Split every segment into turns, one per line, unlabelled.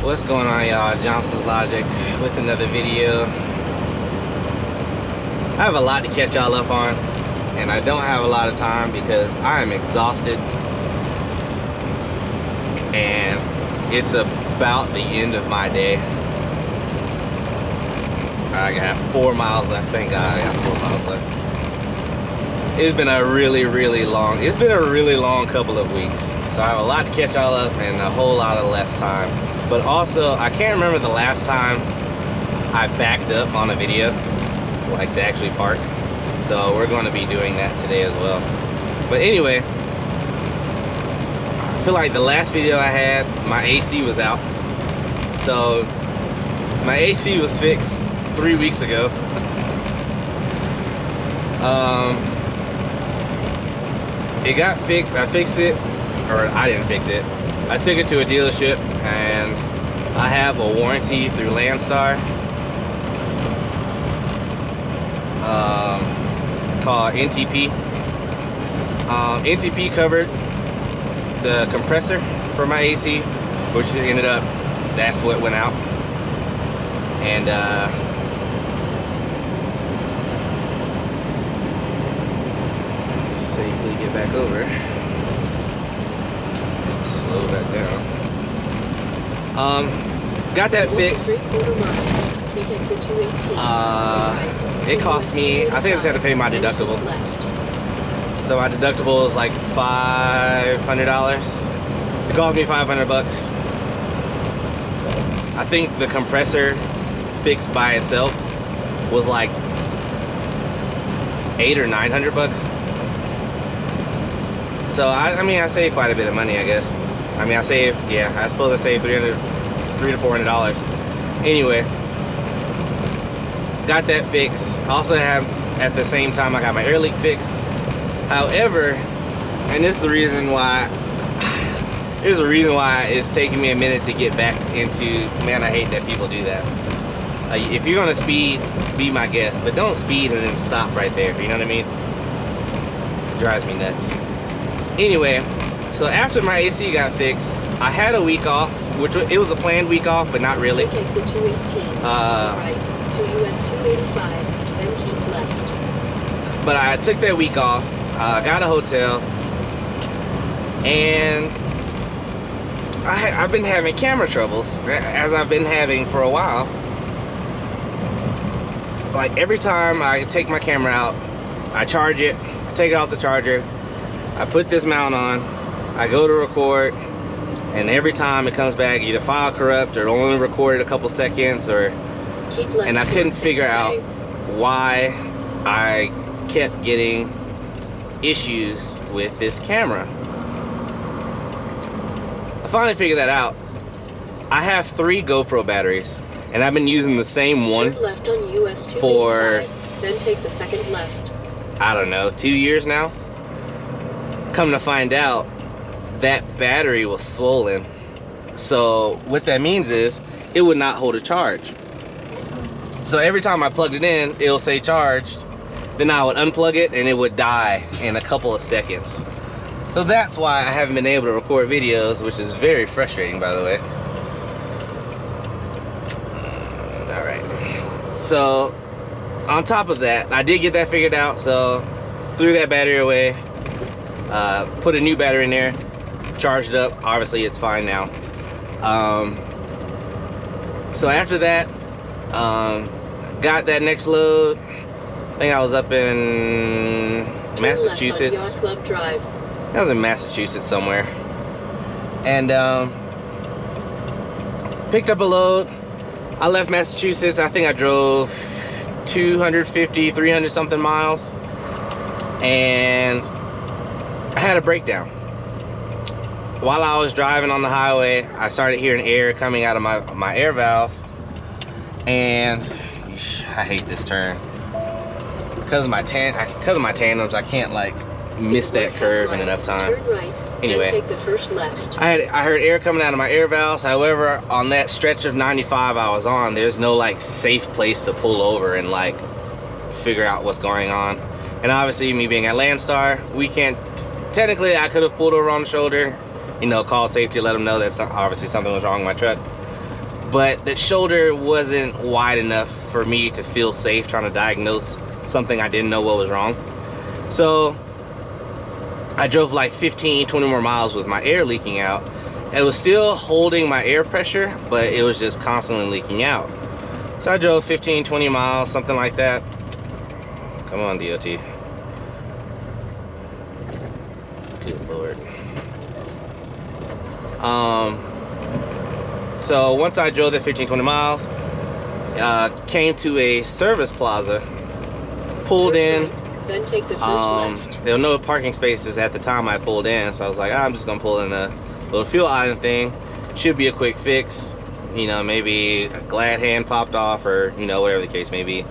What's going on, y'all? Johnson's Logic with another video. I have a lot to catch y'all up on, and I don't have a lot of time because I am exhausted, and it's about the end of my day. I got 4 miles left. Thank God I got 4 miles left. It's been a really long couple of weeks, so I have a lot to catch y'all up and a whole lot of less time. But also, I can't remember the last time I backed up on a video, like to actually park. So we're going to be doing that today as well. But anyway, I feel like the last video I had, my AC was out. So my AC was fixed 3 weeks ago. It got fixed. I fixed it, or I didn't fix it. I took it to a dealership, and I have a warranty through Landstar called NTP. NTP covered the compressor for my AC, which ended up, that's what went out. And safely get back over. Slow that down. Got that fixed. It cost me, I think I just had to pay my deductible. So my deductible is like $500. It cost me 500 bucks. I think the compressor fixed by itself was like 800 or 900 bucks. So I mean, I saved quite a bit of money, I guess. I mean, I saved, yeah, I suppose I saved $300 to $400. Anyway, got that fixed. Also have, at the same time, I got my air leak fixed. However, and this is the reason why, it's taking me a minute to get back into, man, I hate that people do that. If you're gonna speed, be my guest, but don't speed and then stop right there, you know what I mean? It drives me nuts. Anyway, so after my AC got fixed, I had a week off, which it was a planned week off, but not really.
Take exit 218, right to US 285, then keep left.
But I took that week off, got a hotel, and I've been having camera troubles, as I've been having for a while. Like every time I take my camera out, I charge it, I take it off the charger, I put this mount on, I go to record, and every time it comes back either file corrupt or only recorded a couple seconds, or and I couldn't figure out why I kept getting issues with this camera. I finally figured that out. I have 3 GoPro batteries, and I've been using the same one
Turn left on US 285, for then take the second left.
I don't know, 2 years now. Come to find out, that battery was swollen. So what that means is it would not hold a charge. So every time I plugged it in, it'll say charged. Then I would unplug it and it would die in a couple of seconds. So that's why I haven't been able to record videos, which is very frustrating, by the way. All right. So on top of that, I did get that figured out. So threw that battery away, put a new battery in there, charged up. Obviously it's fine now. So after that, got that next load. I think I was up in Massachusetts.
Club Drive.
I was in Massachusetts somewhere, and picked up a load. I left Massachusetts. I think I drove 250, 300 something miles, and I had a breakdown. while I was driving on the highway, I started hearing air coming out of my air valve, and I hate this turn because of my tandems. I can't like miss that curve in enough time.
Turn right,
anyway,
and take the first left.
I heard air coming out of my air valves. However, on that stretch of 95 I was on, there's no like safe place to pull over and like figure out what's going on. And obviously, me being at Landstar, we can't. Technically, I could have pulled over on the shoulder, you know, call safety, let them know that obviously something was wrong with my truck. But that shoulder wasn't wide enough for me to feel safe trying to diagnose something I didn't know what was wrong. So I drove like 15-20 more miles with my air leaking out. It was still holding my air pressure, but it was just constantly leaking out. So I drove 15-20 miles, something like that. Come on, DOT. Good Lord. So once I drove the 15-20 miles, came to a service plaza, pulled in.
Then take the first left.
There were no parking spaces at the time I pulled in, so I was like, I'm just gonna pull in a little fuel island thing. Should be a quick fix. You know, maybe a glad hand popped off, or you know, whatever the case may be.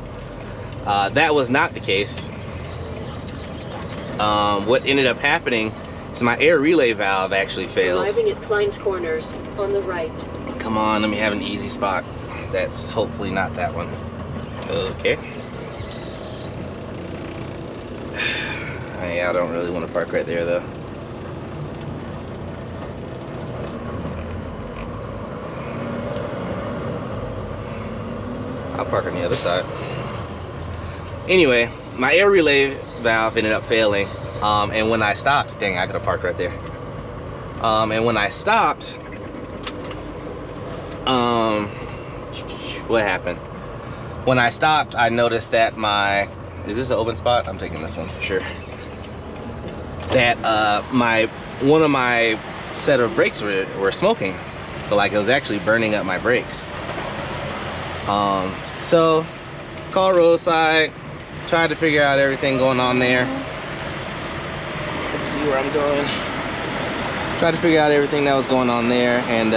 That was not the case. What ended up happening is my air relay valve actually failed.
Arriving at Klein's Corners on the right.
Come on, let me have an easy spot. That's hopefully not that one. Okay. I don't really want to park right there though. I'll park on the other side. Anyway, my air relay valve ended up failing, and when I stopped, dang, I could have parked right there. And when I stopped, what happened? When I stopped, I noticed that is this an open spot? I'm taking this one for sure. That one of my set of brakes were smoking, so like it was actually burning up my brakes. So called roadside, tried to figure out everything going on there. Let's see where I'm going. Tried to figure out everything that was going on there, and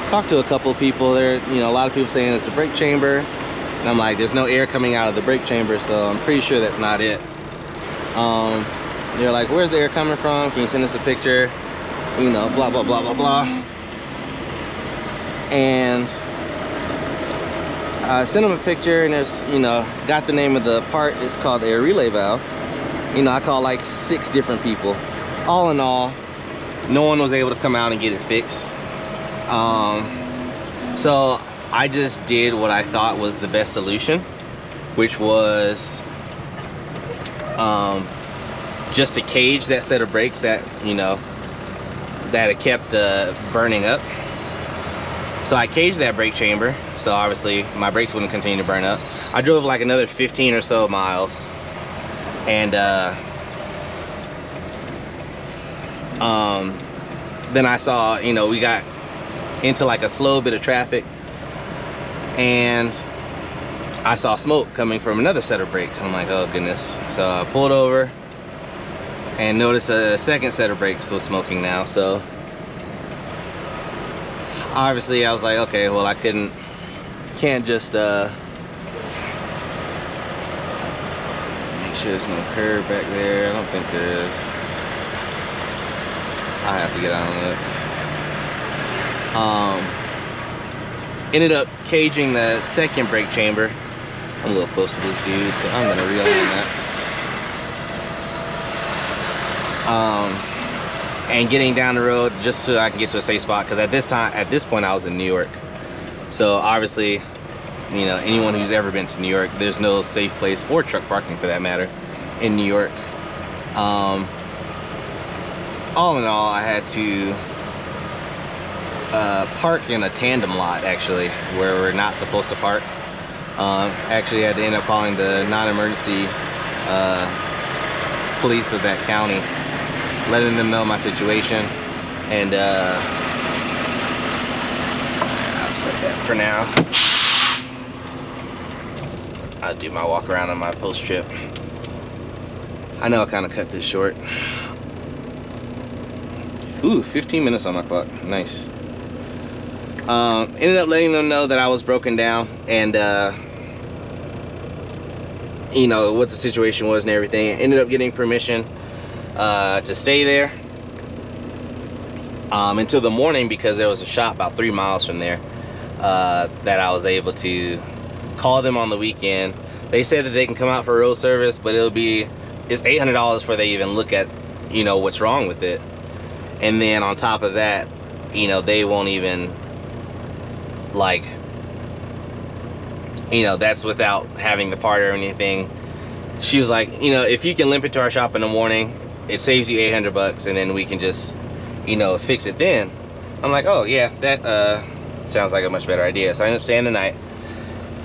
talked to a couple of people there. You know, a lot of people saying it's the brake chamber, and I'm like, there's no air coming out of the brake chamber, so I'm pretty sure that's not it. They're like, where's the air coming from? Can you send us a picture? You know, blah blah blah blah blah. And I sent them a picture, and there's, you know, got the name of the part. It's called the air relay valve. You know, I called like 6 different people. All in all, no one was able to come out and get it fixed. So I just did what I thought was the best solution, which was just to cage that set of brakes that, you know, that it kept burning up. So I caged that brake chamber, so obviously my brakes wouldn't continue to burn up. I drove like another 15 or so miles, and then I saw, you know, we got into like a slow bit of traffic, and I saw smoke coming from another set of brakes. I'm like, oh goodness. So I pulled over and noticed a second set of brakes was smoking now. So obviously I was like, okay, well, I can't just make sure there's no curb back there. I don't think there is. I have to get out on it. Ended up caging the second brake chamber. I'm a little close to this dude, so I'm gonna reel in that. And getting down the road just so I can get to a safe spot, because at this point I was in New York. So obviously, you know, anyone who's ever been to New York, there's no safe place, or truck parking for that matter, in New York. All in all, I had to park in a tandem lot, actually, where we're not supposed to park. Actually, I had to end up calling the non-emergency police of that county, letting them know my situation, and I'll set that for now. I'll do my walk around on my post trip. I know I kind of cut this short. Ooh, 15 minutes on my clock. Nice. Ended up letting them know that I was broken down and you know what the situation was and everything. Ended up getting permission to stay there until the morning, because there was a shop about 3 miles from there that I was able to call them on the weekend. They said that they can come out for road service, but it's $800 before they even look at, you know, what's wrong with it. And then on top of that, you know, they won't even, like, you know, that's without having the part or anything. She was like, you know, if you can limp it to our shop in the morning, it saves you $800, and then we can just, you know, fix it then. I'm like, oh yeah, that sounds like a much better idea. So I ended up staying the night.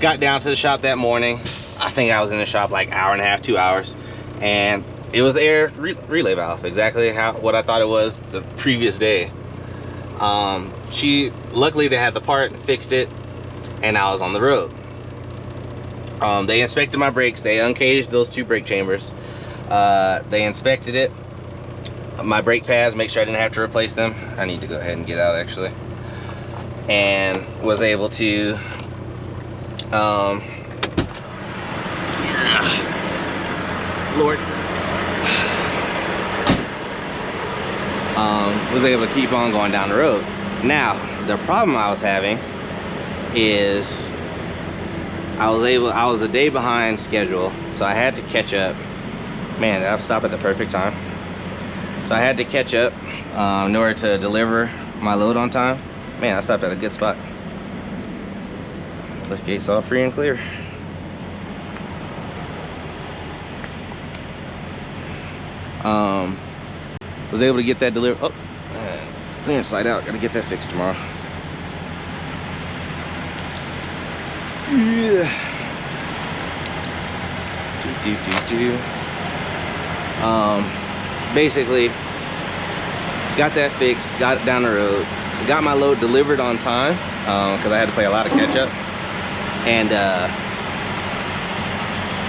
Got down to the shop that morning. I think I was in the shop like hour and a half, 2 hours, and it was the air relay valve, exactly what I thought it was the previous day. Luckily they had the part and fixed it, and I was on the road. They inspected my brakes. They uncaged those 2 brake chambers. They inspected it, my brake pads, make sure I didn't have to replace them. I need to go ahead and get out actually. And was able to Lord, was able to keep on going down the road. Now the problem I was having is I was a day behind schedule, so I had to catch up. Man, I've stopped at the perfect time. So I had to catch up in order to deliver my load on time. Man, I stopped at a good spot. Lift gates all free and clear. Was able to get that delivered. Oh, clearance slide out. Gotta get that fixed tomorrow. Yeah. Basically got that fixed, got it down the road, got my load delivered on time, because I had to play a lot of catch up. And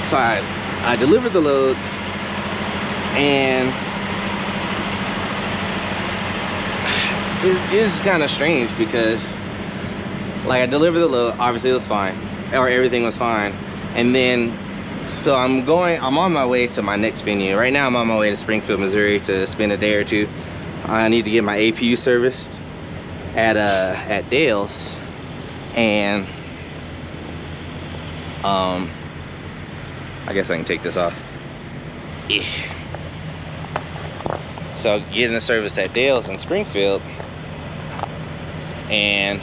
so I delivered the load, and it's kind of strange because, like, I delivered the load, obviously it was fine, or everything was fine, and then so I'm on my way to my next venue. Right now I'm on my way to Springfield, Missouri to spend a day or two. I need to get my APU serviced at Dale's, and I guess I can take this off. So getting the service at Dale's in Springfield, and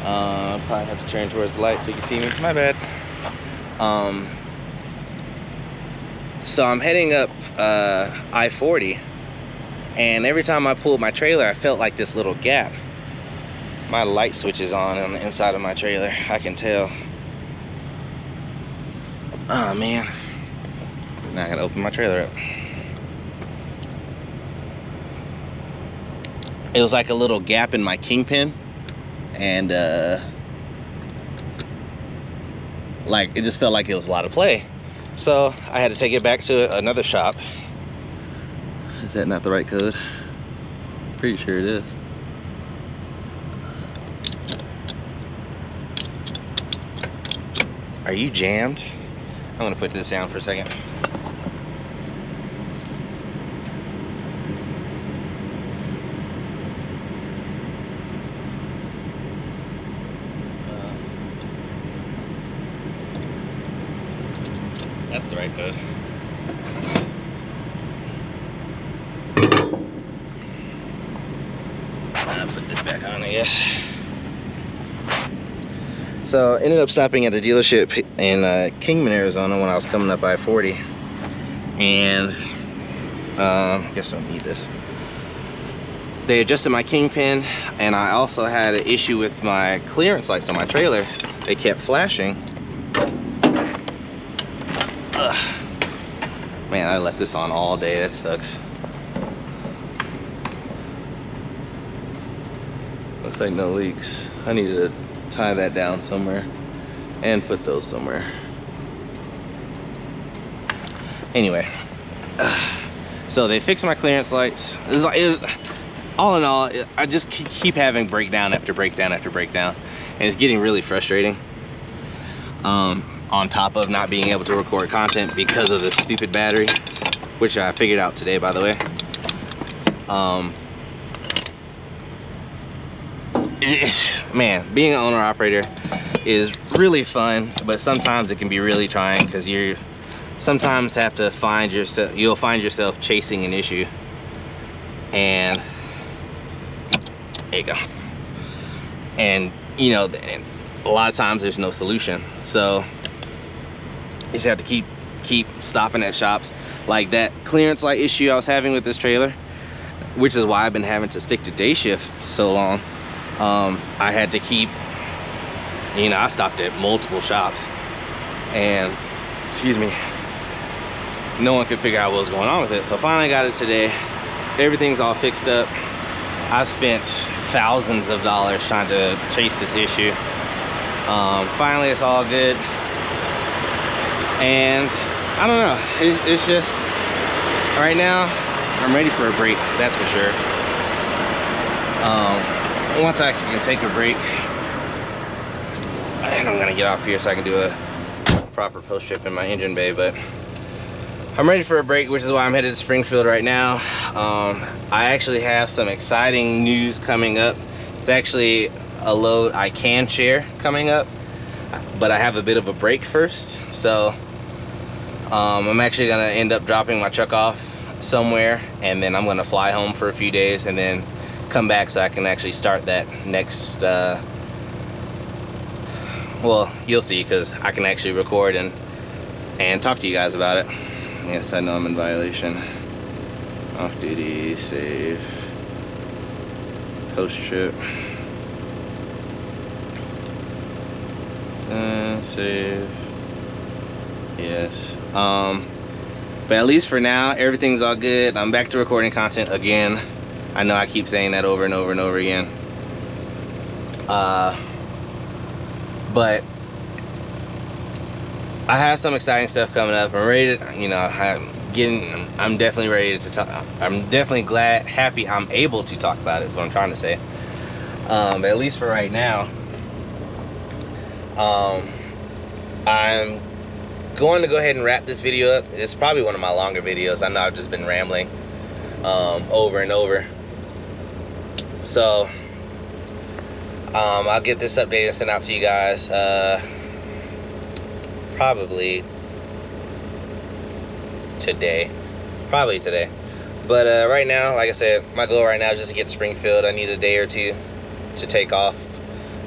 probably have to turn towards the light so you can see me. My bad. So I'm heading up I-40, and every time I pulled my trailer, I felt like this little gap. My light switch is on the inside of my trailer, I can tell. Oh man, now I gotta open my trailer up. It was like a little gap in my kingpin, and like it just felt like it was a lot of play. So I had to take it back to another shop. Is that not the right code? Pretty sure it is. Are you jammed? I'm gonna put this down for a second. That's the right code. I'll put this back on, I guess. So ended up stopping at a dealership in Kingman, Arizona when I was coming up I-40, and I guess I don't need this. They adjusted my kingpin, and I also had an issue with my clearance lights on my trailer. They kept flashing. Ugh. Man, I left this on all day. That sucks. Looks like no leaks. I need to tie that down somewhere and put those somewhere. Anyway, so they fixed my clearance lights. all in all, I just keep having breakdown after breakdown after breakdown, and it's getting really frustrating. On top of not being able to record content because of the stupid battery, which I figured out today, by the way. Man, being an owner operator is really fun, but sometimes it can be really trying because you sometimes have to find yourself, you'll find yourself chasing an issue, and there you go. And you know, and a lot of times there's no solution, so you just have to keep stopping at shops. Like that clearance light issue I was having with this trailer, which is why I've been having to stick to day shift so long. I had to keep, you know, I stopped at multiple shops, and excuse me, no one could figure out what was going on with it. So finally got it today. Everything's all fixed up. I've spent thousands of dollars trying to chase this issue. Finally it's all good, and I don't know, it's just right now I'm ready for a break, that's for sure. Once I can take a break, and I'm gonna get off here so I can do a proper post trip in my engine bay, but I'm ready for a break, which is why I'm headed to Springfield right now. I actually have some exciting news coming up. It's actually a load I can share coming up, but I have a bit of a break first. So I'm actually gonna end up dropping my truck off somewhere, and then I'm gonna fly home for a few days and then come back so I can actually start that next, well, you'll see, because I can actually record and talk to you guys about it. Yes, I know I'm in violation. Off duty, save, post trip, save, yes. But at least for now, everything's all good. I'm back to recording content again. I know I keep saying that over and over and over again. But I have some exciting stuff coming up. I'm ready to, you know, I'm definitely ready to talk. I'm definitely happy I'm able to talk about it, is what I'm trying to say. But at least for right now, I'm going to go ahead and wrap this video up. It's probably one of my longer videos. I know I've just been rambling over and over. So I'll get this updated and sent out to you guys probably today. But right now, like I said, my goal right now is just to get to Springfield. I need a day or two to take off,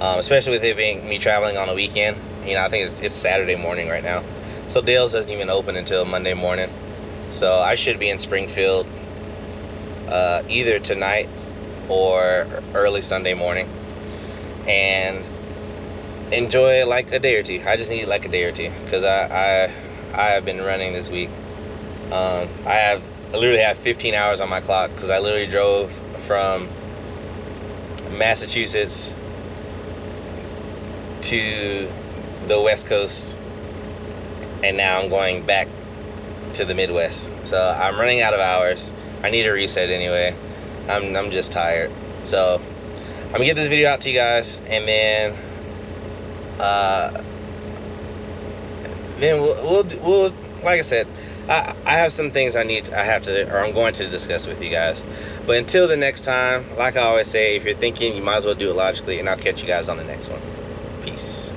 especially with it being me traveling on a weekend. You know, I think it's Saturday morning right now, so Dale's doesn't even open until Monday morning. So I should be in Springfield either tonight or early Sunday morning, and enjoy like a day or two. I just need like a day or two, because I have been running this week. I literally have 15 hours on my clock, because I literally drove from Massachusetts to the West Coast, and now I'm going back to the Midwest. So I'm running out of hours. I need a reset anyway. I'm just tired. So I'm gonna get this video out to you guys, and then we'll like I said, I have some things I'm going to discuss with you guys. But until the next time, like I always say, if you're thinking, you might as well do it logically, and I'll catch you guys on the next one. Peace.